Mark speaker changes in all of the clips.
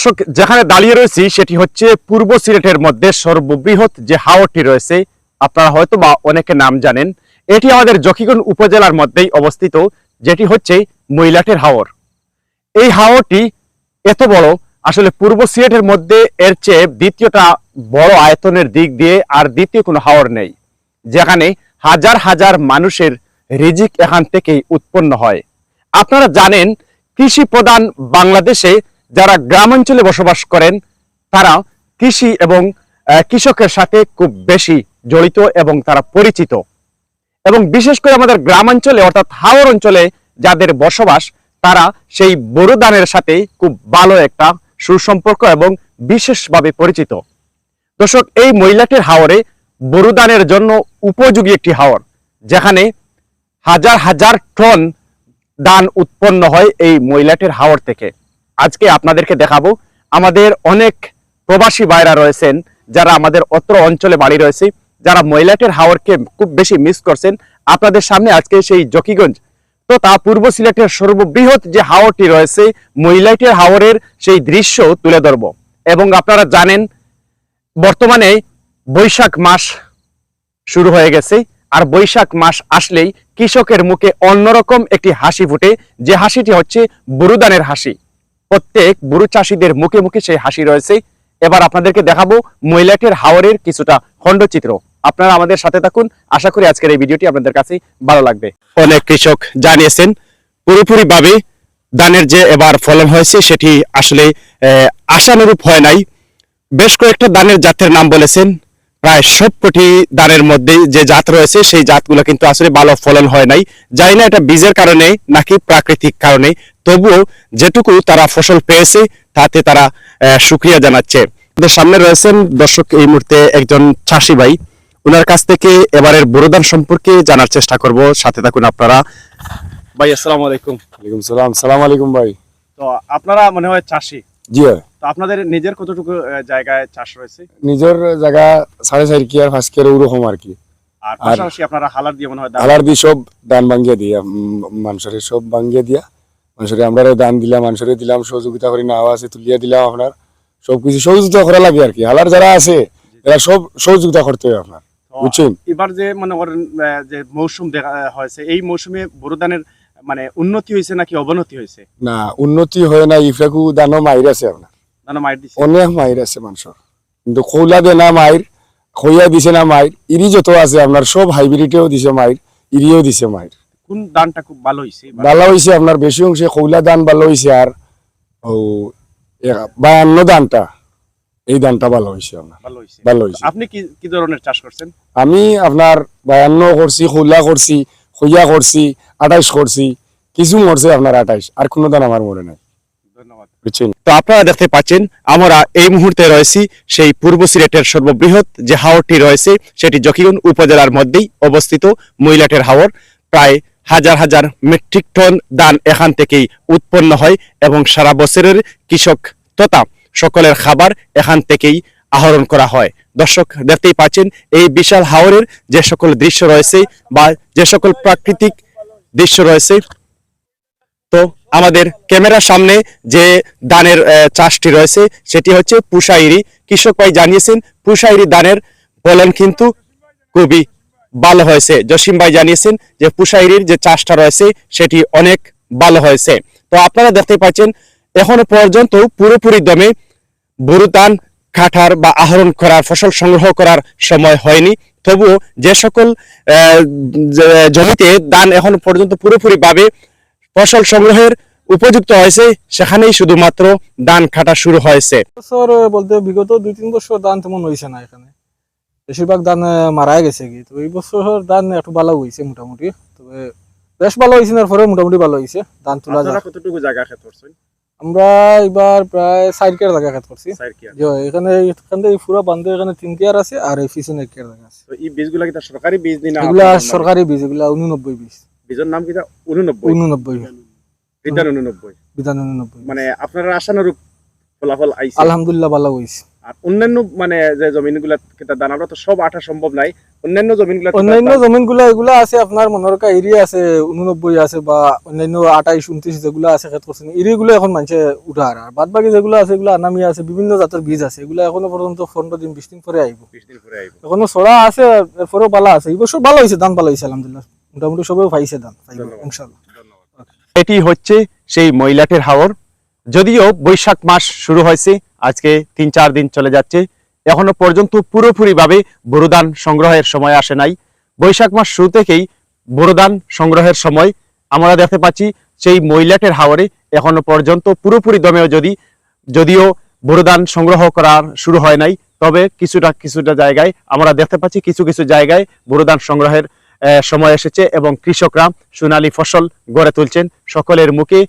Speaker 1: দর্শক, যেখানে দাঁড়িয়ে রয়েছি সেটি হচ্ছে পূর্ব সিলেটের মধ্যে সর্ববৃহৎ যে হাওরটি রয়েছে, আপনারা হয়তো বা অনেকে নাম জানেন। এটি আমাদের জকিগঞ্জ উপজেলার মধ্যেই অবস্থিত, যেটি হচ্ছে মইলাটের হাওর। এই হাওরটি এত বড়, আসলে পূর্ব সিলেটের মধ্যে এর চেয়ে দ্বিতীয়টা বড় আয়তনের দিক দিয়ে আর দ্বিতীয় কোনো হাওর নেই, যেখানে হাজার হাজার মানুষের রিজিক এখান থেকেই উৎপন্ন হয়। আপনারা জানেন, কৃষি প্রধান বাংলাদেশে যারা গ্রামাঞ্চলে বসবাস করেন তারা কৃষি এবং কৃষকের সাথে খুব বেশি জড়িত এবং তারা পরিচিত। এবং বিশেষ করে আমাদের গ্রামাঞ্চলে অর্থাৎ হাওর অঞ্চলে যাদের বসবাস, তারা সেই বোরো ধানের সাথে খুব ভালো একটা সুসম্পর্ক এবং বিশেষভাবে পরিচিত। দর্শক, এই মইলাটের হাওরে বোরো ধানের জন্য উপযোগী একটি হাওর, যেখানে হাজার হাজার টন ধান উৎপন্ন হয় এই মইলাটের হাওর থেকে। আজকে আপনাদেরকে দেখাবো, আমাদের অনেক প্রবাসী ভাইরা রয়েছেন যারা আমাদের অত্র অঞ্চলে বাড়ি রয়েছে, যারা মইলাটের হাওরকে খুব বেশি মিস করছেন। আপনাদের সামনে আজকে সেই জকিগঞ্জ তথা পূর্ব সিলেটের সর্ববৃহৎ যে হাওরটি রয়েছে মইলাটের হাওরের সেই দৃশ্য তুলে ধরব। এবং আপনারা জানেন, বর্তমানে বৈশাখ মাস শুরু হয়ে গেছে, আর বৈশাখ মাস আসলেই কৃষকের মুখে অন্যরকম একটি হাসি ফুটে, যে হাসিটি হচ্ছে বোরো ধানের হাসি। প্রত্যেক বোরো চাষীদের মুখে মুখে সেই হাসি রয়েছে। এবার আপনাদেরকে দেখাবো মইলাটের হাওরের কিছুটা খণ্ডচিত্র। আপনারা আমাদের সাথে থাকুন, আশা করি আজকের এই ভিডিওটি আপনাদের কাছে ভালো লাগবে। অনেক কৃষক জানিয়েছেন পুরোপুরিভাবে ধানের যে এবার ফলন হয়েছে সেটি আসলে আশানুরূপ হয় নাই। বেশ কয়েকটা ধানের জাতের নাম বলেছেন, প্রায় সবকটি ধানের মধ্যে যে জাত রয়েছে সেই জাতগুলো কিন্তু আসলে ভালো ফলন হয় নাই। জানি না এটা বীজের কারণে নাকি প্রাকৃতিক কারণে, তবুও যেটুকু তারা ফসল পেয়েছে তাতে তারা শুকরিয়া জানাচ্ছে। আমাদের সামনে রয়েছেন দর্শক এই মুহূর্তে একজন চাষি ভাই, ওনার কাছ থেকে এবারের বোরো ধান সম্পর্কে জানার চেষ্টা করব। সাথে থাকুন আপনারা। ভাই, আসসালামু আলাইকুম।
Speaker 2: ওয়ালাইকুম সালাম। সালাম আলাইকুম ভাই।
Speaker 1: তো আপনারা মনে হয় চাষি?
Speaker 2: জি হয়।
Speaker 1: তো আপনাদের নিজের কতটুকু জায়গায় চাষ রয়েছে?
Speaker 2: নিজের জায়গা 4.5 কি আর 5 কি ওরকম আর কি।
Speaker 1: আর পাশাপাশি আপনারা হালার দিয়ে মনে হয়
Speaker 2: হালার দিয়ে সব দান ভাঙ্গিয়ে দিয়া, মানুষের সব ভাঙ্গিয়ে দিয়া, মানুষের আমরা দান দিলাম, মানুষের দিলাম, সহযোগিতা করি, না আছে তুলিয়া দিলাম। আপনার সবকিছু সহযোগিতা করা লাগে আর কি। হালার যারা আছে এরা সব সহযোগিতা করতে হবে আপনার, বুঝছেন?
Speaker 1: এবার যে মনে করেন যে মৌসুম দেখা হয়েছে, এই মৌসুমে বোরো ধানের মানে উন্নতি হয়েছে নাকি অবনতি হয়েছে?
Speaker 2: না, উন্নতি হয় না। ইফরাকু দানও মাইর আছে আপনার,
Speaker 1: দানা মাইর দিছে,
Speaker 2: অনেক মাইর আছে মানুষের, কিন্তু খোলা দে না মাইর, খইয়া দিছে না মাইর। ইরি যত আছে আপনার সব হাইব্রিডেও দিছে মাইর, ইরিও দিছে মাইর।
Speaker 1: কোন ধানটা খুব ভালো হয়েছে?
Speaker 2: ভালো হয়েছে আপনার বেশি অংশে খৌলা ধান ভালো হয়েছে, আর ও 52 ধানটা, এই ধানটা ভালো হয়েছে আপনার,
Speaker 1: ভালো হয়েছে।
Speaker 2: ভালো হয়েছে।
Speaker 1: আপনি কি কি ধরনের চাষ করছেন?
Speaker 2: আমি আপনার 52 করছি, খৌলা করছি, খইয়া করছি, 28 করছি, কিছু মরছে আপনার 28, আর কোনো ধান আমার মনে নাই।
Speaker 1: ধন্যবাদ।
Speaker 2: বুঝছেন?
Speaker 1: তো আপনারা দেখতে পাচ্ছেন, আমরা এই মুহূর্তে রয়েছি সেই পূর্ব সিলেটের সর্ববৃহৎ যে হাওরটি রয়েছে সেটি জকিগঞ্জ উপজেলার মধ্যেই অবস্থিত মইলাটের হাওর। প্রায় হাজার হাজার মেট্রিক টন ধান এখান থেকেই উৎপন্ন হয় এবং সারা বছরের কৃষক তথা সকলের খাবার এখান থেকেই আহরণ করা হয়। দর্শক, দেখতেই পাচ্ছেন এই বিশাল হাওরের যে সকল দৃশ্য রয়েছে বা যে সকল প্রাকৃতিক দৃশ্য রয়েছে। তো আমাদের ক্যামেরার সামনে যে ধানের চাষটি রয়েছে সেটি হচ্ছে পুষাইরি। কৃষক ভাই জানিয়েছেন পুষাইরি ধানের ফলন কিন্তু খুবই ভালো হয়েছে। জসিম ভাই জানিয়েছেন যে পুষাইরির যে চাষটা রয়েছে সেটি অনেক ভালো হয়েছে। তো আপনারা দেখতে পাচ্ছেন এখনো পর্যন্ত পুরোপুরি দমে বোরো ধান কাটার বা আহরণ করার, ফসল সংগ্রহ করার সময় হয়নি। তবুও যে সকল জমিতে ধান এখনো পর্যন্ত পুরোপুরি ভাবে ফসল সংগ্রহের উপযুক্ত হয়েছে, সেখানেই শুধুমাত্র ধান কাটা শুরু হয়েছে।
Speaker 3: বছর বলতে বিগত 2-3 বছর ধান তেমন হয়েছে না, এখানে বেশিরভাগ ধান মারা গেছে কি। তো এই বছর ধান একটু ভালো হয়েছে মোটামুটি, তবে বেশ ভালো হয়েছে না, পরে মোটামুটি ভালো হয়েছে। ধান তোলা যায়।
Speaker 1: কতটুকু জায়গা ক্ষেত করছেন?
Speaker 3: আমরা এবার প্রায় 4 কেয়ার জায়গা ক্ষেত করছি। এখানে এখান থেকে পুরো বান্ধে এখানে 3 কেয়ার আছে, আর এই পিছনে 1 কেয়ার জায়গা আছে।
Speaker 1: তো এই বীজগুলা কি সরকারি বীজ দিনা?
Speaker 3: এগুলা সরকারি বীজ, এগুলা 89 বীজ।
Speaker 1: বীজের নাম কি? 89
Speaker 3: বিধান 89
Speaker 1: মানে আপনারা আশানুরূপ ফলাফল আইছে?
Speaker 3: আলহামদুলিল্লাহ ভালো হয়েছে।
Speaker 1: আর অন্যান্য মানে যে জমিনগুলা ধান আমরা তো সব আঠা সম্ভব নাই, অন্যান্য জমিনগুলা
Speaker 3: অন্যান্য জমিনগুলা এগুলা আছে আপনার মনোরকা এরিয়া আছে 89 আছে বা অন্যান্য 28-29 যেগুলো আছে ক্ষেত করছেন এরিয়াগুলো এখন মানুষে উঠার, আর বাদ বাকি যেগুলো আছে এগুলো আনামি আছে, বিভিন্ন জাতের বীজ আছে, এগুলো এখনো পর্যন্ত 15 দিন 20 দিন পরে আইব।
Speaker 1: 20 দিন পরে আইব।
Speaker 3: এখনো ছড়া আছে, এরপরেও বালা আছে। এই বছর ভালো হয়েছে, ধান ভালো হয়েছে আলহামদুলিল্লাহ, মোটামুটি সবাই পাইছে ধান, পাইব ইনশাআল্লাহ।
Speaker 1: এটি হচ্ছে সেই মহিলাটের হাওর। যদিও বৈশাখ মাস শুরু হয়েছে, আজকে 3-4 দিন চলে যাচ্ছে, এখনো পর্যন্ত পুরোপুরিভাবে বোরোধান সংগ্রহের সময় আসে নাই। বৈশাখ মাস শুরু থেকেই বোরোধান সংগ্রহের সময় আমরা দেখতে পাচ্ছি সেই মহিলাটের হাওরে এখনো পর্যন্ত পুরোপুরি দমেও যদিও বোরোধান সংগ্রহ করা শুরু হয় নাই, তবে কিছুটা জায়গায় আমরা দেখতে পাচ্ছি কিছু কিছু জায়গায় বোরোধান সংগ্রহের সময় এসেছে এবং কৃষকরা সোনালী ফসল গড়ে তুলছেন, সকলের মুখে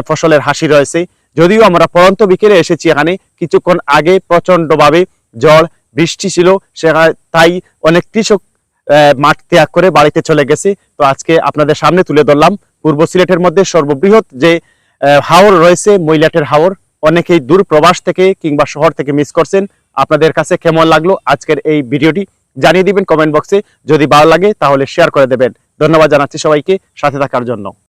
Speaker 1: ফসলের হাসি রয়েছে। যদিও আমরা পরন্ত বিকেলে এসেছি, এখানে কিছুক্ষণ আগে প্রচন্ডভাবে ঝড় বৃষ্টি ছিল, সেখানে তাই অনেক কৃষক মাঠ ত্যাগ করে বাড়িতে চলে গেছে। তো আজকে আপনাদের সামনে তুলে ধরলাম পূর্ব সিলেটের মধ্যে সর্ববৃহৎ যে হাওর রয়েছে মহিলাটের হাওর। অনেকেই দূর প্রবাস থেকে কিংবা শহর থেকে মিস করছেন। আপনাদের কাছে কেমন লাগলো আজকের এই ভিডিওটি জানিয়ে দিবেন কমেন্ট বক্সে। যদি ভালো লাগে তাহলে শেয়ার করে দেবেন। ধন্যবাদ জানাচ্ছি সবাইকে সাথে থাকার জন্য।